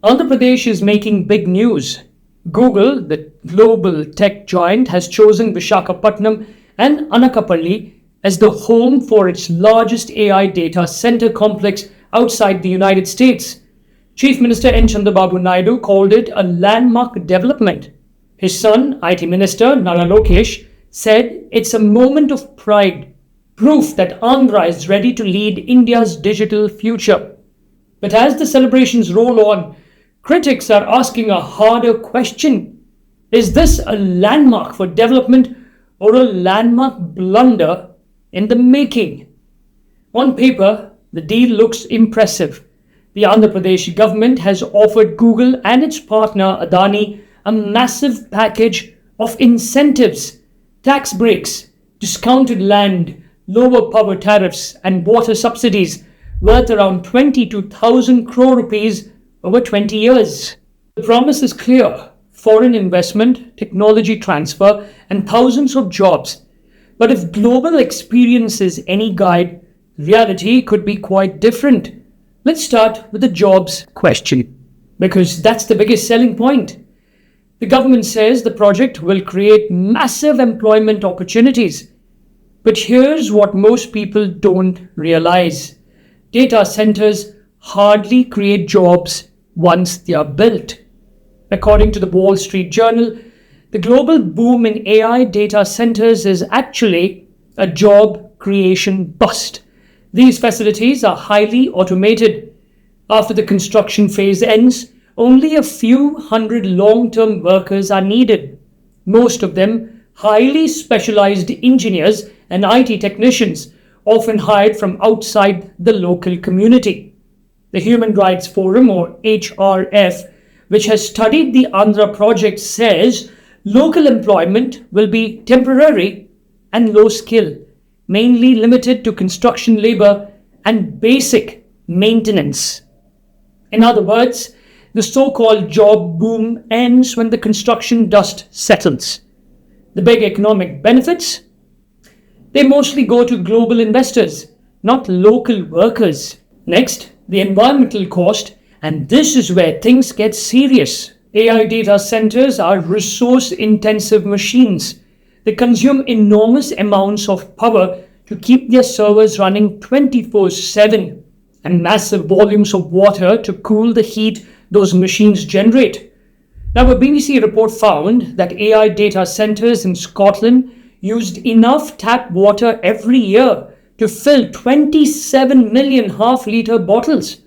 Andhra Pradesh is making big news. Google, the global tech giant, has chosen Visakhapatnam and Anakapalli as the home for its largest AI data center complex outside the United States. Chief Minister Chandrababu Naidu called it a landmark development. His son, IT Minister Nara Lokesh, said it's a moment of pride, proof that Andhra is ready to lead India's digital future. But as the celebrations roll on, critics are asking a harder question. Is this a landmark for development or a landmark blunder in the making? On paper, the deal looks impressive. The Andhra Pradesh government has offered Google and its partner Adani a massive package of incentives, tax breaks, discounted land, lower power tariffs, and water subsidies worth around 22,000 crore rupees over 20 years. The promise is clear: foreign investment, technology transfer, and thousands of jobs. But if global experience is any guide, reality could be quite different. Let's start with the jobs question, because that's the biggest selling point. The government says the project will create massive employment opportunities. But here's what most people don't realize: data centers hardly create jobs once they are built. According to the Wall Street Journal, the global boom in AI data centers is actually a job creation bust. These facilities are highly automated. After the construction phase ends, only a few hundred long-term workers are needed, most of them highly specialized engineers and IT technicians, often hired from outside the local community. The Human Rights Forum, or HRF, which has studied the Andhra project, says local employment will be temporary and low skill, mainly limited to construction labor and basic maintenance. In other words, the so-called job boom ends when the construction dust settles. The big economic benefits? They mostly go to global investors, not local workers. Next, the environmental cost, and this is where things get serious. AI data centers are resource-intensive machines. They consume enormous amounts of power to keep their servers running 24/7, and massive volumes of water to cool the heat those machines generate. Now, a BBC report found that AI data centers in Scotland used enough tap water every year to fill 27 million half-litre bottles.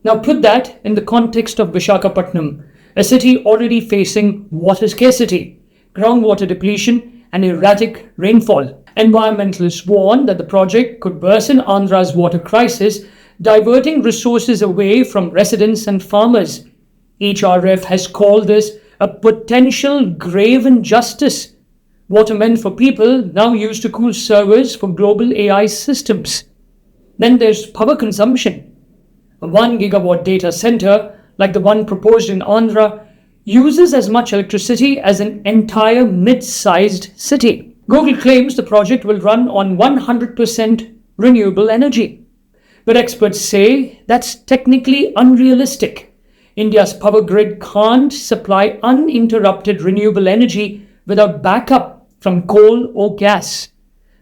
Now put that in the context of Visakhapatnam, a city already facing water scarcity, groundwater depletion, and erratic rainfall. Environmentalists warn that the project could worsen Andhra's water crisis, diverting resources away from residents and farmers. HRF has called this a potential grave injustice. Water meant for people now used to cool servers for global AI systems. Then there's power consumption. A 1 gigawatt data center, like the one proposed in Andhra, uses as much electricity as an entire mid-sized city. Google claims the project will run on 100% renewable energy. But experts say that's technically unrealistic. India's power grid can't supply uninterrupted renewable energy without backup from coal or gas.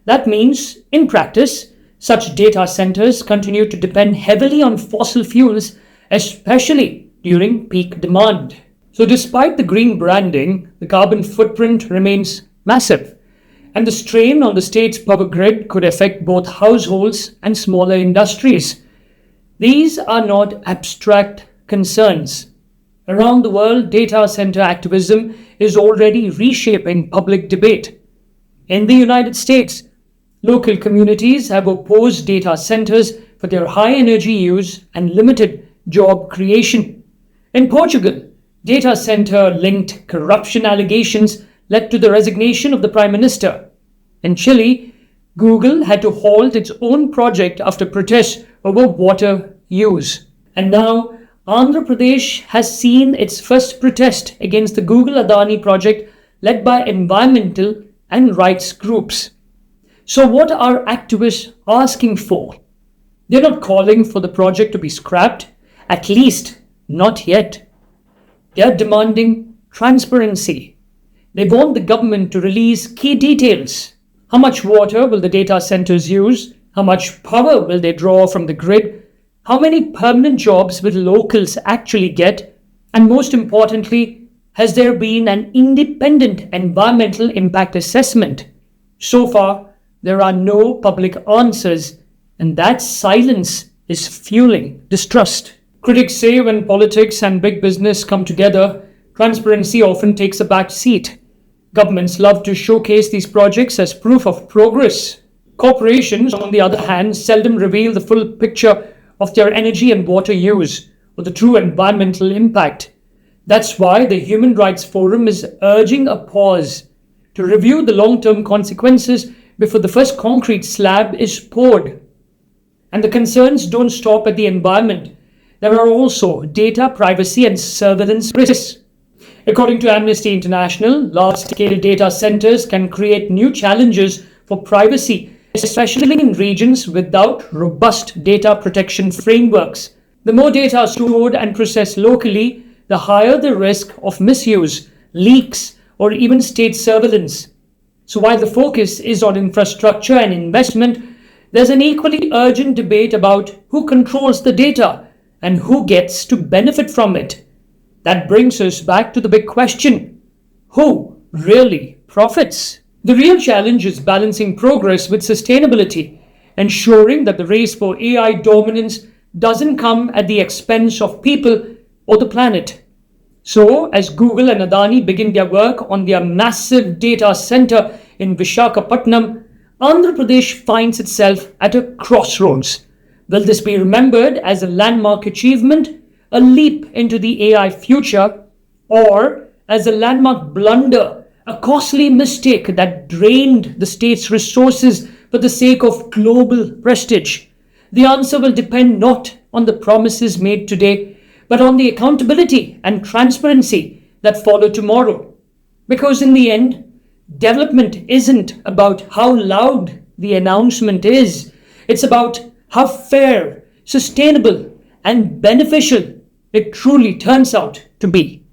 That means, in practice, such data centers continue to depend heavily on fossil fuels, especially during peak demand. So despite the green branding, the carbon footprint remains massive, and the strain on the state's power grid could affect both households and smaller industries. These are not abstract concerns. Around the world, data center activism is already reshaping public debate. In the United States, local communities have opposed data centers for their high energy use and limited job creation. In Portugal, data center-linked corruption allegations led to the resignation of the Prime Minister. In Chile, Google had to halt its own project after protests over water use. And now, Andhra Pradesh has seen its first protest against the Google Adani project led by environmental and rights groups. So what are activists asking for? They're not calling for the project to be scrapped. At least Not yet. They are demanding transparency. They want the government to release key details. How much water will the data centers use? How much power will they draw from the grid? How many permanent jobs will locals actually get? And most importantly, has there been an independent environmental impact assessment? So far, there are no public answers, and that silence is fueling distrust. Critics say when politics and big business come together, transparency often takes a back seat. Governments love to showcase these projects as proof of progress. Corporations, on the other hand, seldom reveal the full picture of their energy and water use or the true environmental impact. That's why the Human Rights Forum is urging a pause to review the long-term consequences before the first concrete slab is poured. And the concerns don't stop at the environment. There are also data privacy and surveillance risks. According to Amnesty International, large-scale data centers can create new challenges for privacy, especially in regions without robust data protection frameworks. The more data stored and processed locally, the higher the risk of misuse, leaks, or even state surveillance. So while the focus is on infrastructure and investment, there's an equally urgent debate about who controls the data and who gets to benefit from it. That brings us back to the big question: who really profits? The real challenge is balancing progress with sustainability, ensuring that the race for AI dominance doesn't come at the expense of people or the planet. So, as Google and Adani begin their work on their massive data center in Visakhapatnam, Andhra Pradesh finds itself at a crossroads. Will this be remembered as a landmark achievement, a leap into the AI future, or as a landmark blunder, a costly mistake that drained the state's resources for the sake of global prestige? The answer will depend not on the promises made today, but on the accountability and transparency that follow tomorrow. Because in the end, development isn't about how loud the announcement is. It's about how fair, sustainable, and beneficial it truly turns out to be.